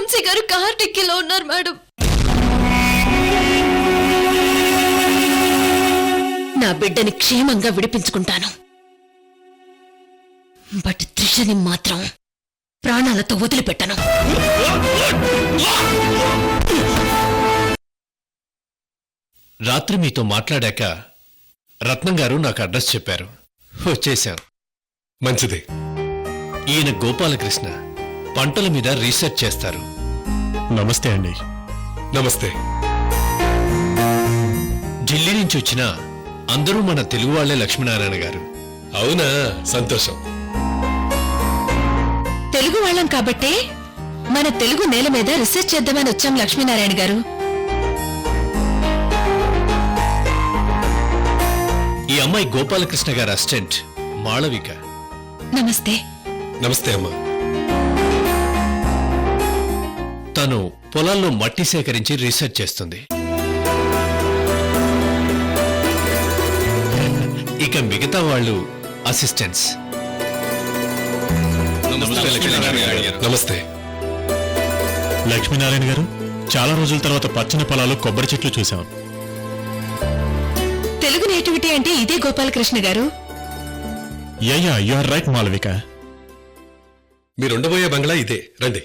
వంశీ గారు కార్ డిక్కీలో ఉన్నారు మేడం. నా బిడ్డని క్షేమంగా విడిపించుకుంటాను. బట్ త్రిషని మాత్రం ప్రాణాలతో వదిలిపెట్టను. రాత్రి మీతో మాట్లాడాక రత్నం గారు నాకు అడ్రస్ చెప్పారు. వచ్చేశాం. మంచిది. ఈయన గోపాలకృష్ణ, పంటల మీద రీసెర్చ్ చేస్తారు. నమస్తే అండి. నమస్తే. ఢిల్లీ నుంచి వచ్చిన అందరూ మన తెలుగు వాళ్లే లక్ష్మీనారాయణ గారు. అవునా, సంతోషం. తెలుగు వాళ్ళం కాబట్టే మన తెలుగు నేల మీద రీసెర్చ్ చేద్దామని వచ్చాం లక్ష్మీనారాయణ గారు. ఈ అమ్మాయి గోపాలకృష్ణ గారి అసిస్టెంట్ మాళవిక. నమస్తే. నమస్తే అమ్మా. తను పొలాల్లో మట్టి సేకరించి రీసెర్చ్ చేస్తుంది. ఇక మిగతా వాళ్ళు అసిస్టెంట్స్. నమస్తే లక్ష్మీనారాయణ గారు, చాలా రోజుల తర్వాత పచ్చని పొలాలు, కొబ్బరి చెట్లు చూశాం. తెలుగు నేటివిటీ అంటే ఇదే గోపాలకృష్ణ గారు. Yeah you are right Malavika. మీరుండబోయే బంగ్లా ఇదే, రండి.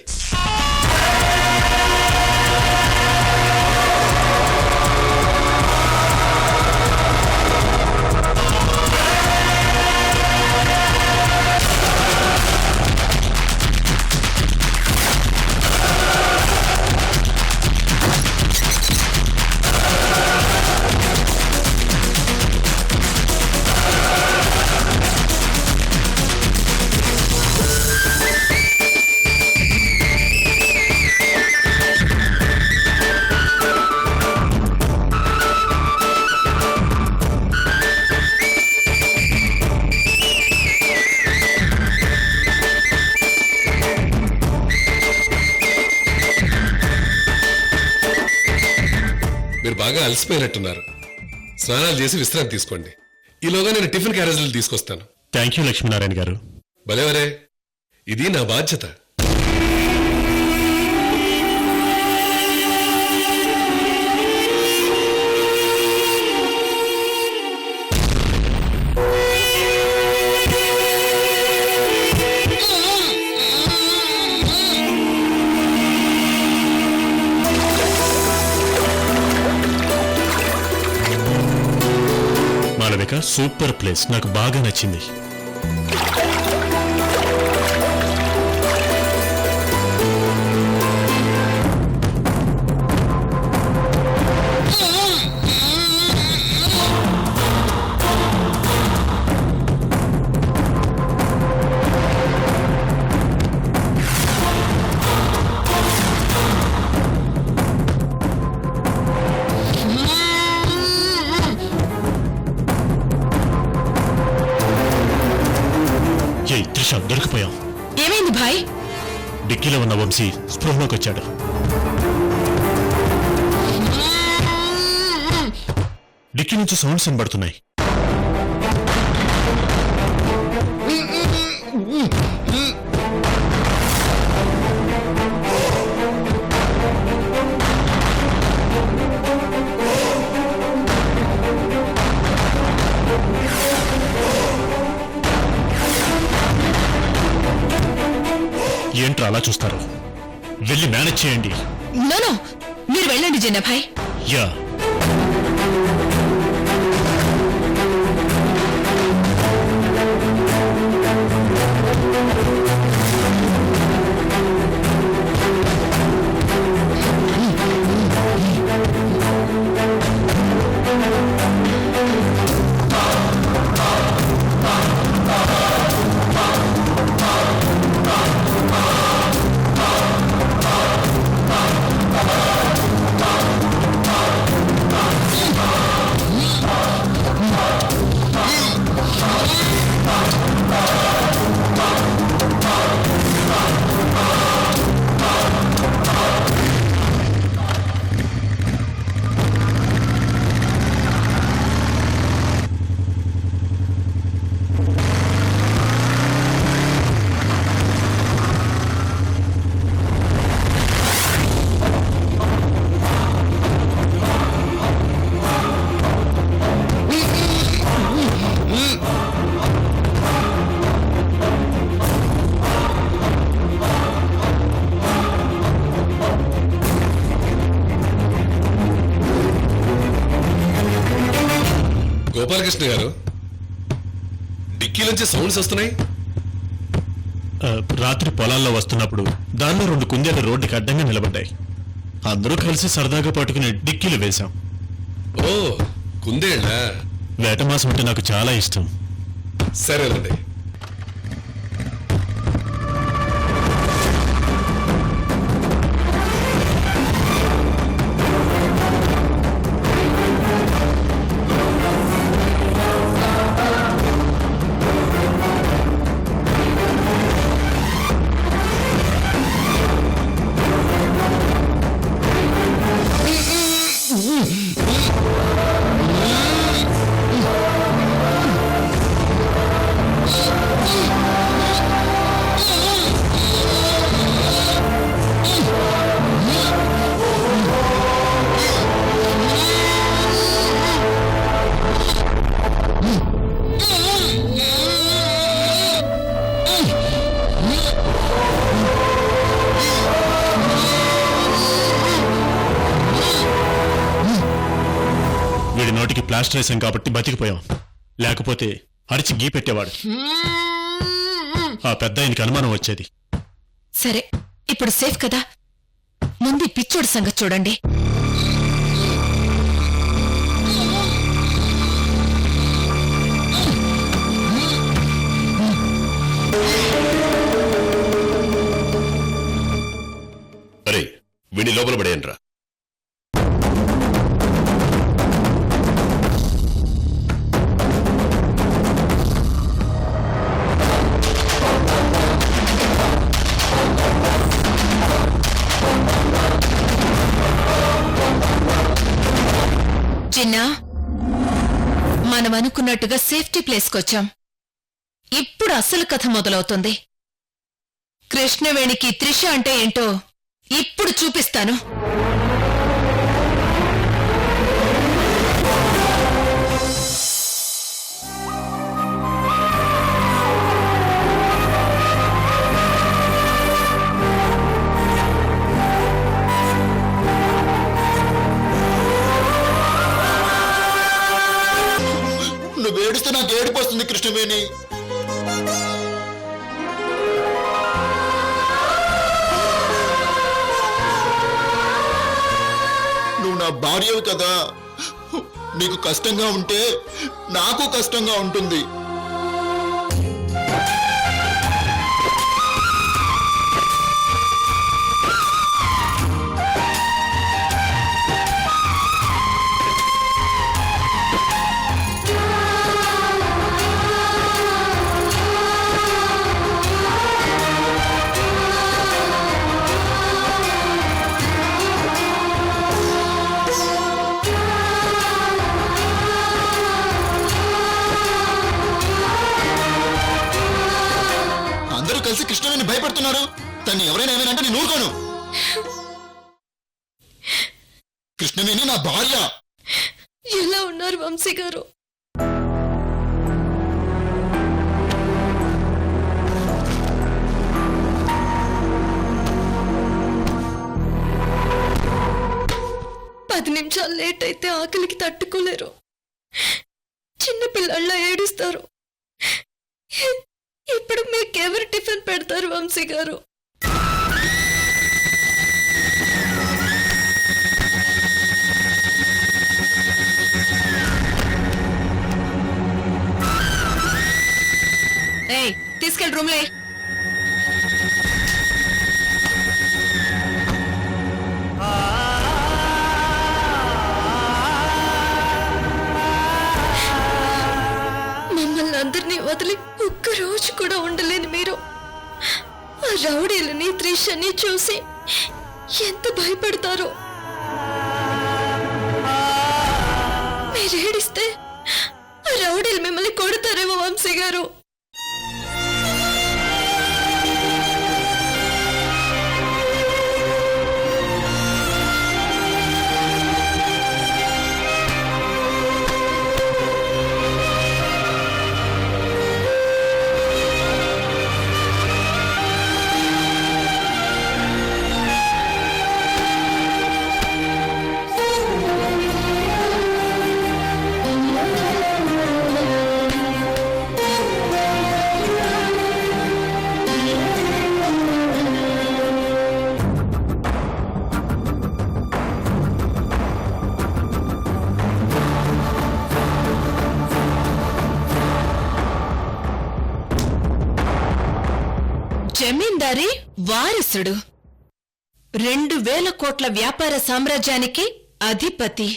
మీరు బాగా అలసిపోయినట్టున్నారు. స్నానాలు చేసి విశ్రాంతి తీసుకోండి. ఈలోగా నేను టిఫిన్ క్యారేజీలు తీసుకొస్తాను. థ్యాంక్ యూ లక్ష్మీనారాయణ గారు. భలేవరే, ఇది నా బాధ్యత. మాళవిక, సూపర్ ప్లేస్, నాకు బాగా నచ్చింది. త్రిష, దొరికిపోయాం. ఏమైంది భాయ్? డిక్కీలో ఉన్న వంశీ స్పృహలోకి వచ్చాడు. డిక్కీ నుంచి సౌండ్స్ వినబడుతున్నాయి. ఏంట్రా అలా చూస్తారు? వెళ్ళి మేనేజ్ చేయండి. నో, మీరు వెళ్ళండి జిన్నాభాయ్. యా. గోపాలకృష్ణ గారు, డిక్కీలోంచి సౌండ్స్ వస్తున్నాయి. రాత్రి పొలాల్లో వస్తున్నప్పుడు దానిలో 2 కుందేళ్లు రోడ్డుకి అడ్డంగా నిలబడ్డాయి. అందరూ కలిసి సరదాగా పట్టుకుని డిక్కీలు వేశాం. ఓ, కుందేళ్ళ. వేటమాసం అంటే నాకు చాలా ఇష్టం. సరేనండి. వీడి నోటికి ప్లాస్టర్ వేసాం కాబట్టి బతికిపోయాం. లేకపోతే అరిచి గీ పెట్టేవాడు. ఆ పెద్ద ఆయనకి అనుమానం వచ్చేది. సరే, ఇప్పుడు సేఫ్ కదా. ముందు ఈ పిచ్చోడి సంగతి చూడండి. అరే, వీడి లోపల పడేయండ్రా. చిన్నా, మనం అనుకున్నట్టుగా సేఫ్టీ ప్లేస్కొచ్చాం. ఇప్పుడు అసలు కథ మొదలవుతుంది. కృష్ణవేణికి త్రిష అంటే ఏంటో ఇప్పుడు చూపిస్తాను. నువ్వు ఏడిస్తే నాకు ఏడుపు వస్తుంది కృష్ణవేణి. నువ్వు నా భార్యవు కదా, నీకు కష్టంగా ఉంటే నాకు కష్టంగా ఉంటుంది. కలిసి కృష్ణవేణి భయపడుతున్నారు. తను ఎవరైనా ఏమైనా నేను ఊరుకోను. కృష్ణవేణి నా భార్య. ఎలా ఉన్నారు వంశీ గారు? పది నిమిషాలు లేట్ అయితే ఆకలికి తట్టుకోలేరు. చిన్నపిల్లళ్ళ ఏడుస్తారు. ఇప్పుడు మీకెవరు టిఫిన్ పెడతారు వంశీ గారు? ఏయ్, తీసుకెళ్ళి రూమ్లే. మమ్మల్ని అందరినీ వదిలి ఒక్కరోజు కూడా ఉండలేని మీరు ఆ రౌడీలని త్రిషని చూసి ఎంత భయపడతారో. మీరేడిస్తే ఆ రౌడీలు మిమ్మల్ని కొడతారేమో వంశీ గారు. జమీందారి వారసుడు 2000 కోట్ల వ్యాపార సామ్రాజ్యానికి అధిపతి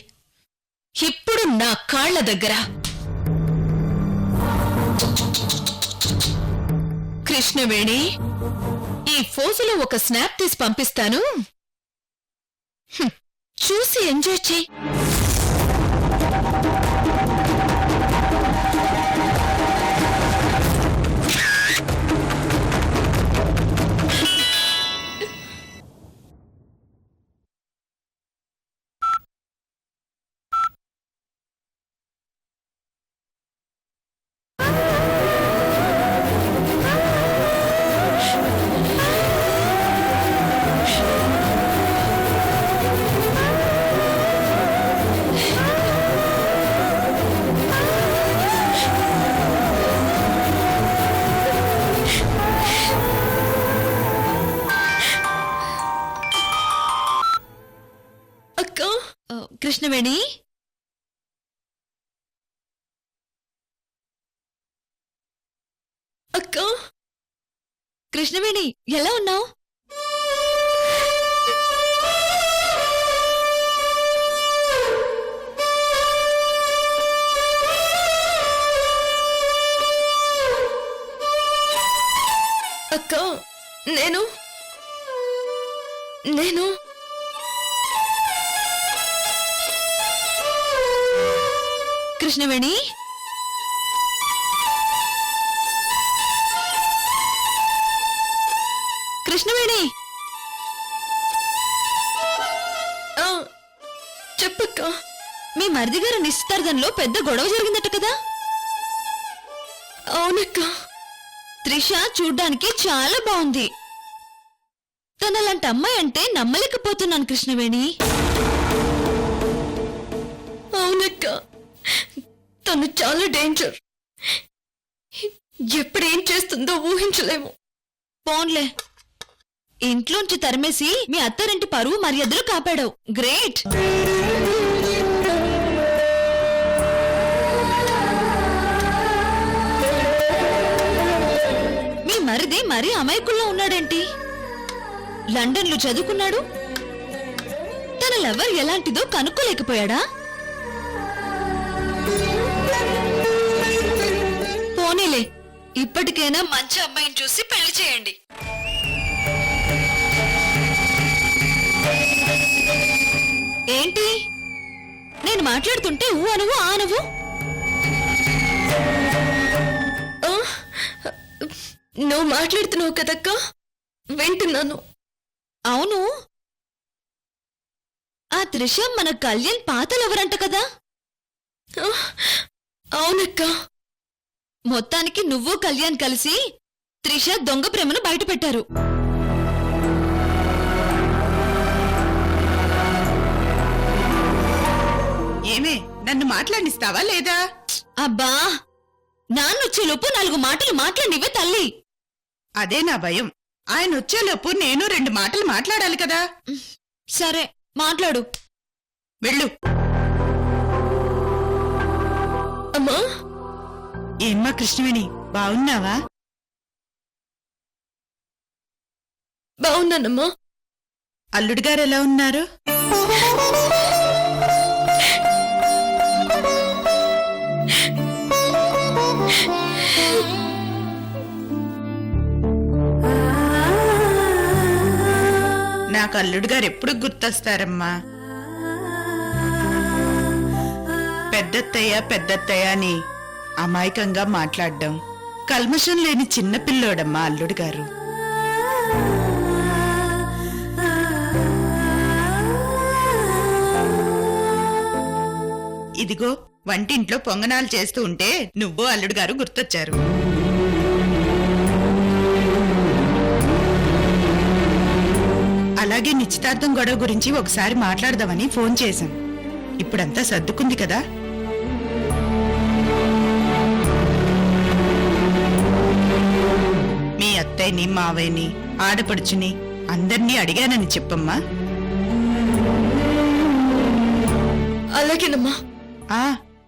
ఇప్పుడు నా కాళ్ల దగ్గర. కృష్ణవేణి, ఈ ఫోజులో ఒక స్నాప్ తీసి పంపిస్తాను, చూసి ఎంజాయ్ చెయ్యి. కృష్ణవేణి, అక్క, కృష్ణవేణి ఎలా ఉన్నావు? అక్క, నేను కృష్ణవేణి, కృష్ణవేణి, చెప్పక్క. మీ మరిది గారు నిశ్చితార్థంలో పెద్ద గొడవ జరిగిందట కదా? అవునక్క. త్రిష చూడ్డానికి చాలా బాగుంది. తనలాంటి అమ్మాయి అంటే నమ్మలేకపోతున్నాను కృష్ణవేణి. అవునక్క, తను చాలా డేంజర్. ఎప్పుడేం చేస్తుందో ఊహించలేము. పోన్లే, ఇంట్లోంచి తరిమేసి మీ అత్తారింటి పరువు మర్యాదలు కాపాడావు. గ్రేట్. మీ మరిది మరీ అమాయకుల్లో ఉన్నాడేంటి? లండన్లో చదువుకున్నాడు. తన లవర్ ఎలాంటిదో కనుక్కోలేకపోయాడా? పోనీలే, ఇప్పటికైనా మంచి అమ్మాయిని చూసి పెళ్లి చేయండి. ఏంటి నేను మాట్లాడుతుంటే ఊ అనువు ఆ అనువు? నువ్వు మాట్లాడుతున్నావు కదక్క, వింటున్నాను. అవును, ఆ త్రిష మన కళ్యాణ్ పాతలెవరంట కదా? అవునక్క. మొత్తానికి నువ్వు కళ్యాణ్ కలిసి త్రిష దొంగ ప్రేమను బయటపెట్టారు. ఏమే, నన్ను మాట్లాడిస్తావా లేదా? అబ్బా, నాన్నొచ్చేలోపు 4 మాటలు మాట్లాడినివే తల్లి. అదే నా భయం. ఆయన వచ్చేలోపు నేను 2 మాటలు మాట్లాడాలి కదా. సరే, మాట్లాడు. వెళ్ళు. అమ్మా. ఏమ్మా కృష్ణవేణి, బావున్నావా? బావున్నానమ్మా. అల్లుడు గారు ఎలా ఉన్నారు? నాకు అల్లుడు గారు ఎప్పుడు గుర్తొస్తారమ్మా. పెద్దత్తయ్య అని అమాయకంగా మాట్లాడడం, కల్మషం లేని చిన్న పిల్లోడమ్మా అల్లుడు గారు. ఇదిగో వంటింట్లో పొంగనాలు చేస్తూ ఉంటే నువ్వు అల్లుడు గారు గుర్తొచ్చారు. అలాగే నిశ్చితార్థం గొడవ గురించి ఒకసారి మాట్లాడదామని ఫోన్ చేశాం. ఇప్పుడంతా సర్దుకుంది కదా. మీ అత్తయ్యని, మావయ్యని, ఆడపడుచుని అందర్నీ అడిగానని చెప్పమ్మా. అలాగేనమ్మా.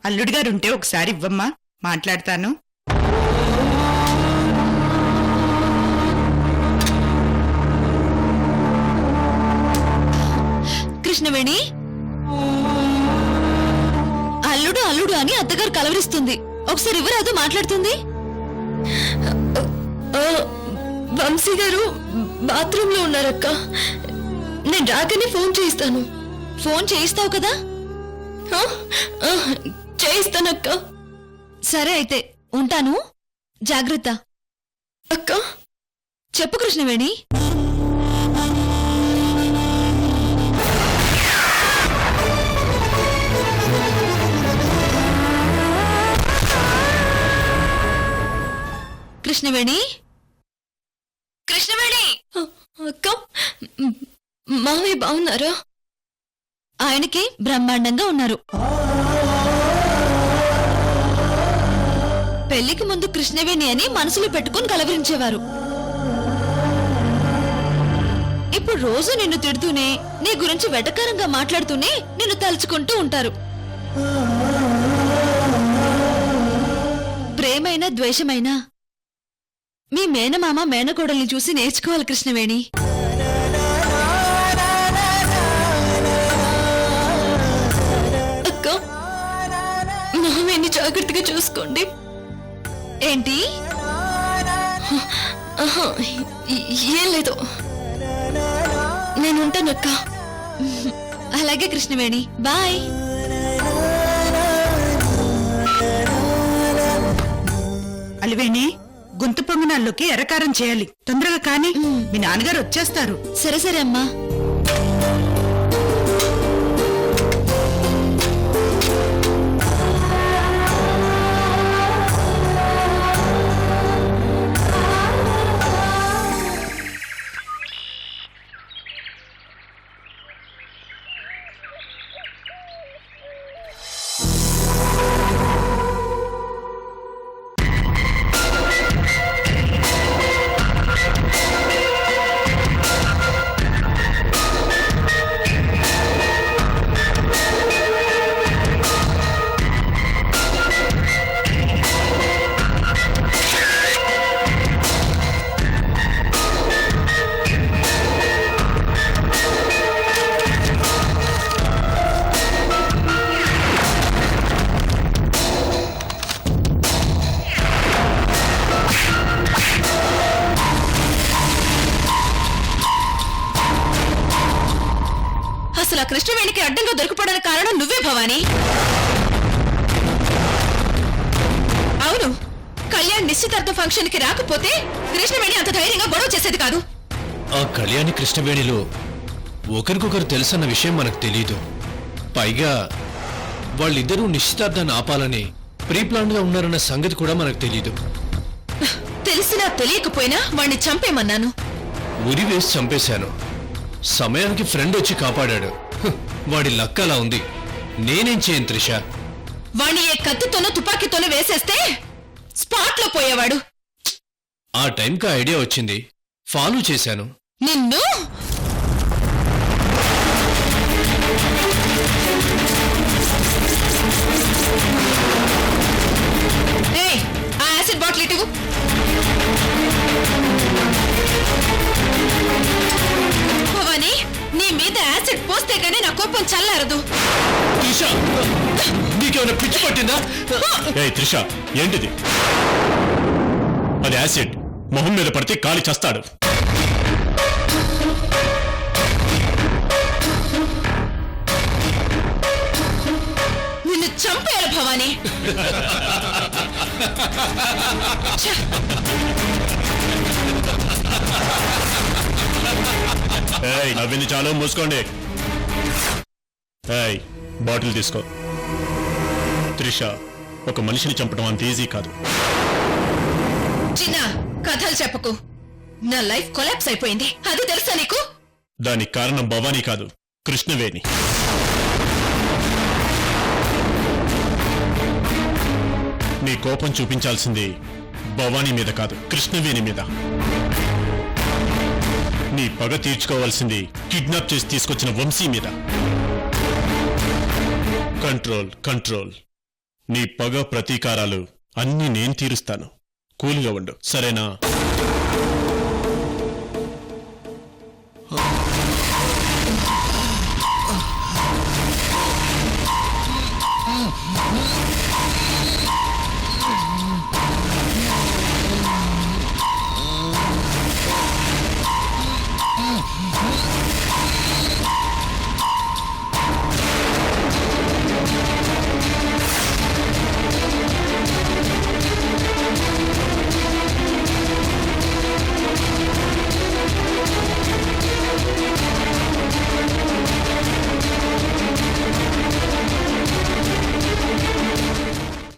అల్లుడు గారు ఉంటే ఒకసారి ఇవ్వమ్మా, మాట్లాడతాను. కృష్ణవేణి. అల్లుడు అల్లుడు అని అత్తగారు కలవరిస్తుంది. ఒకసారి ఇవ్వరాదు, మాట్లాడుతుంది. వంశీ గారు బాత్రూమ్ లో ఉన్నారక్క. నేను రాగానే ఫోన్ చేయిస్తాను. ఫోన్ చేయిస్తావు కదా? చేయిస్తానక్క. సరే అయితే ఉంటాను, జాగ్రత్త. అక్క చెప్పు కృష్ణవేణి. కృష్ణవేణి, కృష్ణవేణి. అక్క మావయ్య బాగున్నారా? ఆయనకి బ్రహ్మాండంగా ఉన్నారు. పెళ్లికి ముందు కృష్ణవేణి అని మనసులో పెట్టుకుని కలవరించేవారు. ఇప్పుడు రోజు నిన్ను తిడుతూనే, నీ గురించి వెటకారంగా మాట్లాడుతూనే నిన్ను తలుచుకుంటూ ఉంటారు. ప్రేమైనా ద్వేషమైనా మీ మేనమామ మేనకోడల్ని చూసి నేర్చుకోవాలి కృష్ణవేణి. అక్క మామయ్యని జాగ్రత్తగా చూసుకోండి. ఏంటి? ఏం లేదు, నేనుంటానక్క. అలాగే కృష్ణవేణి, బాయ్. అలివేణి, గొంతు పొంగనాల్లోకి ఎర్రకారం చేయాలి. తొందరగా కానీ, మీ నాన్నగారు వచ్చేస్తారు. సరే సరే అమ్మా. అసలు ఆ కృష్ణవేణికి అడ్డంగా దొరికిపోవడానికి కారణం నువ్వే భవానీ. అవును, కళ్యాణ్ నిశ్చితార్థ ఫంక్షన్ కి రాకపోతే కృష్ణవేణి అంత ధైర్యంగా గొడవ చేసేది కాదు. ఆ కళ్యాణి కృష్ణవేణిలో ఒకరికొకరు తెలుసన్న విషయం మనకు తెలీదు. పైగా వాళ్ళిద్దరూ నిశ్చితార్థాన్ని ఆపాలని ప్రీప్లాన్ గా ఉన్నారన్న సంగతి కూడా మనకు తెలీదు. తెలిసినా తెలియకపోయినా వాణ్ణి చంపేమన్నాను. ఉరి వేసి చంపేశాను. సమయానికి ఫ్రెండ్ వచ్చి కాపాడాడు. వాడి లక్ అలా ఉంది. నేనేం చేయను త్రిష. వాణ్ణి ఏ కత్తితోనో తుపాకీతోనో వేసేస్తే స్పాట్ లో పోయేవాడు. ఆ టైంకి ఐడియా వచ్చింది, ఫాలో చేశాను. నిన్ను ఆ యాసిడ్ బాటిల్ ఇటు. భవానీ, నీ మీద యాసిడ్ పోస్తే గానీ నా కోపం చల్లారదు. త్రిష, నీకేమైనా పిచ్చి పట్టిందా? ఏయ్ త్రిష, ఏంటిది? అది యాసిడ్. మొహం మీద పడితే కాలి చస్తాడు. నిన్ను చంపేయాలి భవానీ. ఏయ్, నవ్వింది చాలు, మూసుకోండి. ఏయ్, బాటిల్ తీసుకో. త్రిష, ఒక మనిషిని చంపడం అంత ఈజీ కాదు. చిన్న కథలు చెప్పకు. నా లైఫ్ కొలాప్స్ అయిపోయింది, అది తెలుసా నీకు? దానికి కారణం భవానీ కాదు, కృష్ణవేణి. నీ కోపం చూపించాల్సింది భవానీ మీద కాదు, కృష్ణవేణి మీద. నీ పగ తీర్చుకోవాల్సింది కిడ్నాప్ చేసి తీసుకొచ్చిన వంశీ మీద. Control, control. నీ పగ ప్రతీకారాలు అన్నీ నేను తీరుస్తాను. కూల్గా ఉండు, సరేనా?